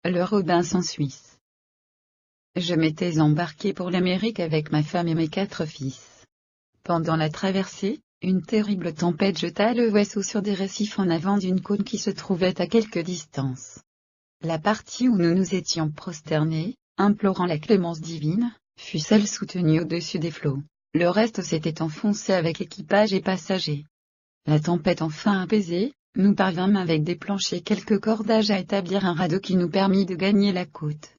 Le Robinson suisse. Je m'étais embarqué pour l'Amérique avec ma femme et mes 4 fils. Pendant la traversée, une terrible tempête jeta le vaisseau sur des récifs en avant d'une côte qui se trouvait à quelque distance. La partie où nous nous étions prosternés, implorant la clémence divine, fut celle soutenue au-dessus des flots. Le reste s'était enfoncé avec équipage et passagers. La tempête enfin apaisée, nous parvînmes avec des planches et quelques cordages à établir un radeau qui nous permit de gagner la côte.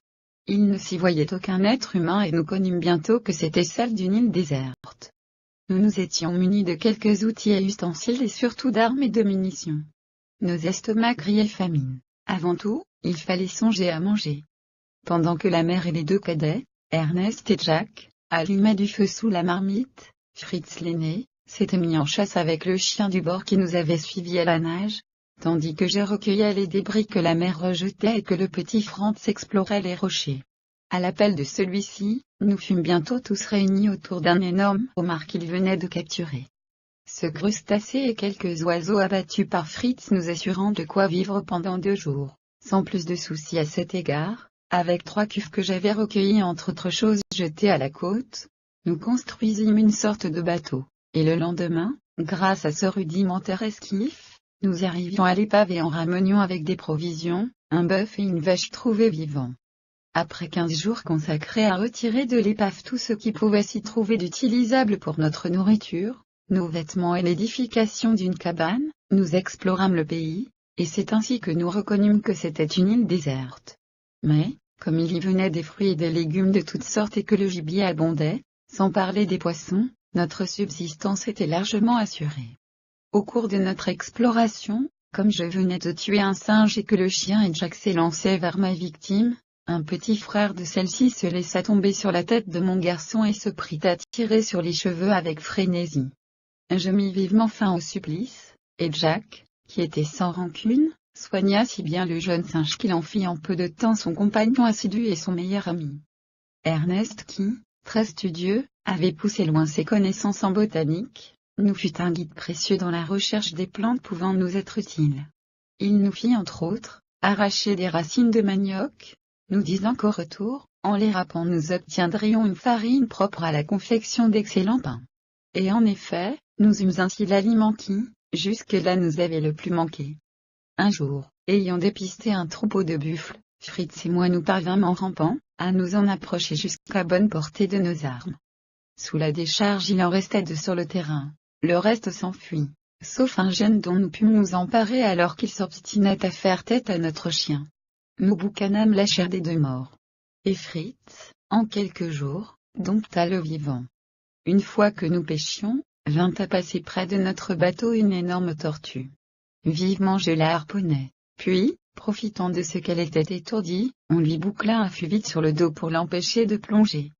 Il ne s'y voyait aucun être humain et nous connûmes bientôt que c'était celle d'une île déserte. Nous nous étions munis de quelques outils et ustensiles et surtout d'armes et de munitions. Nos estomacs criaient famine. Avant tout, il fallait songer à manger. Pendant que la mère et les 2 cadets, Ernest et Jack, allumaient du feu sous la marmite, Fritz l'aîné, s'était mis en chasse avec le chien du bord qui nous avait suivis à la nage, tandis que je recueillais les débris que la mer rejetait et que le petit Franz explorait les rochers. À l'appel de celui-ci, nous fûmes bientôt tous réunis autour d'un énorme homard qu'il venait de capturer. Ce crustacé et quelques oiseaux abattus par Fritz nous assurant de quoi vivre pendant 2 jours, sans plus de soucis à cet égard, avec 3 cuves que j'avais recueillies entre autres choses jetées à la côte, nous construisîmes une sorte de bateau. Et le lendemain, grâce à ce rudimentaire esquif, nous arrivions à l'épave et en ramenions avec des provisions, un bœuf et une vache trouvés vivants. Après 15 jours consacrés à retirer de l'épave tout ce qui pouvait s'y trouver d'utilisable pour notre nourriture, nos vêtements et l'édification d'une cabane, nous explorâmes le pays, et c'est ainsi que nous reconnûmes que c'était une île déserte. Mais, comme il y venait des fruits et des légumes de toutes sortes et que le gibier abondait, sans parler des poissons, notre subsistance était largement assurée. Au cours de notre exploration, comme je venais de tuer un singe et que le chien et Jack s'élançaient vers ma victime, un petit frère de celle-ci se laissa tomber sur la tête de mon garçon et se prit à tirer sur les cheveux avec frénésie. Je mis vivement fin au supplice, et Jack, qui était sans rancune, soigna si bien le jeune singe qu'il en fit en peu de temps son compagnon assidu et son meilleur ami. Ernest qui, très studieux, avait poussé loin ses connaissances en botanique, nous fut un guide précieux dans la recherche des plantes pouvant nous être utiles. Il nous fit entre autres, arracher des racines de manioc, nous disant qu'au retour, en les râpant nous obtiendrions une farine propre à la confection d'excellents pains. Et en effet, nous eûmes ainsi l'aliment qui, jusque-là nous avait le plus manqué. Un jour, ayant dépisté un troupeau de buffles, Fritz et moi nous parvînmes en rampant, à nous en approcher jusqu'à bonne portée de nos armes. Sous la décharge il en restait 2 sur le terrain, le reste s'enfuit, sauf un jeune dont nous pûmes nous emparer alors qu'il s'obstinait à faire tête à notre chien. Nous boucanâmes la chair des 2 morts. Et Fritz, en quelques jours, dompta le vivant. Une fois que nous pêchions, vint à passer près de notre bateau une énorme tortue. Vivement je la harponnai, puis, profitant de ce qu'elle était étourdie, on lui boucla un fût vide sur le dos pour l'empêcher de plonger.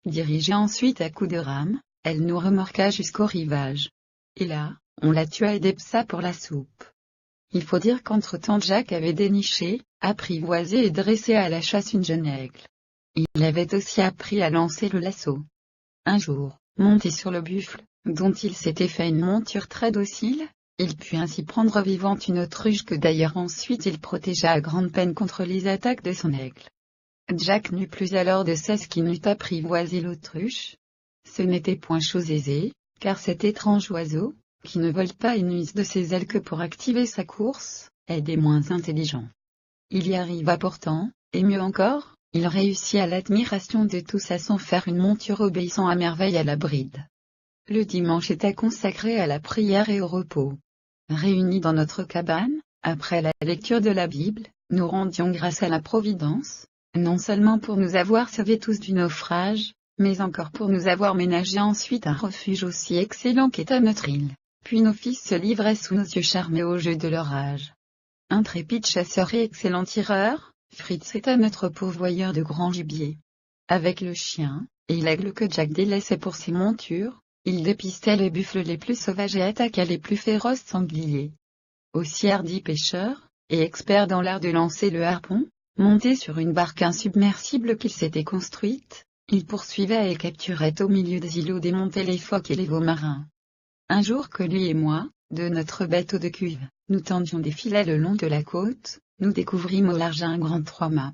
Dirigée ensuite à coups de rame, elle nous remorqua jusqu'au rivage. Et là, on la tua et dépsa pour la soupe. Il faut dire qu'entre-temps Jack avait déniché, apprivoisé et dressé à la chasse une jeune aigle. Il avait aussi appris à lancer le lasso. Un jour, monté sur le buffle, dont il s'était fait une monture très docile, il put ainsi prendre vivante une autruche que d'ailleurs ensuite il protégea à grande peine contre les attaques de son aigle. Jack n'eut plus alors de cesse qu'il n'eût apprivoisé l'autruche. Ce n'était point chose aisée, car cet étrange oiseau, qui ne vole pas et n'use de ses ailes que pour activer sa course, est des moins intelligents. Il y arriva pourtant, et mieux encore, il réussit à l'admiration de tous à s'en faire une monture obéissant à merveille à la bride. Le dimanche était consacré à la prière et au repos. Réunis dans notre cabane, après la lecture de la Bible, nous rendions grâce à la Providence, non seulement pour nous avoir sauvés tous du naufrage, mais encore pour nous avoir ménagé ensuite un refuge aussi excellent qu'était notre île. Puis nos fils se livraient sous nos yeux charmés au jeu de leur âge. Intrépide chasseur et excellent tireur, Fritz était notre pourvoyeur de grand gibier. Avec le chien, et l'aigle que Jack délaissait pour ses montures, il dépistait les buffles les plus sauvages et attaquait les plus féroces sangliers. Aussi hardi pêcheur, et expert dans l'art de lancer le harpon, monté sur une barque insubmersible qu'il s'était construite, il poursuivait et capturait au milieu des îlots démontait les phoques et les veaux marins. Un jour que lui et moi, de notre bateau de cuve, nous tendions des filets le long de la côte, nous découvrîmes au large un grand 3-mâts.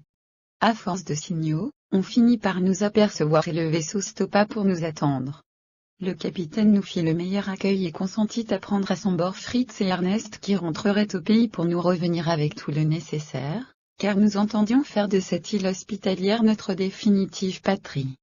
À force de signaux, on finit par nous apercevoir et le vaisseau stoppa pour nous attendre. Le capitaine nous fit le meilleur accueil et consentit à prendre à son bord Fritz et Ernest qui rentreraient au pays pour nous revenir avec tout le nécessaire, car nous entendions faire de cette île hospitalière notre définitive patrie.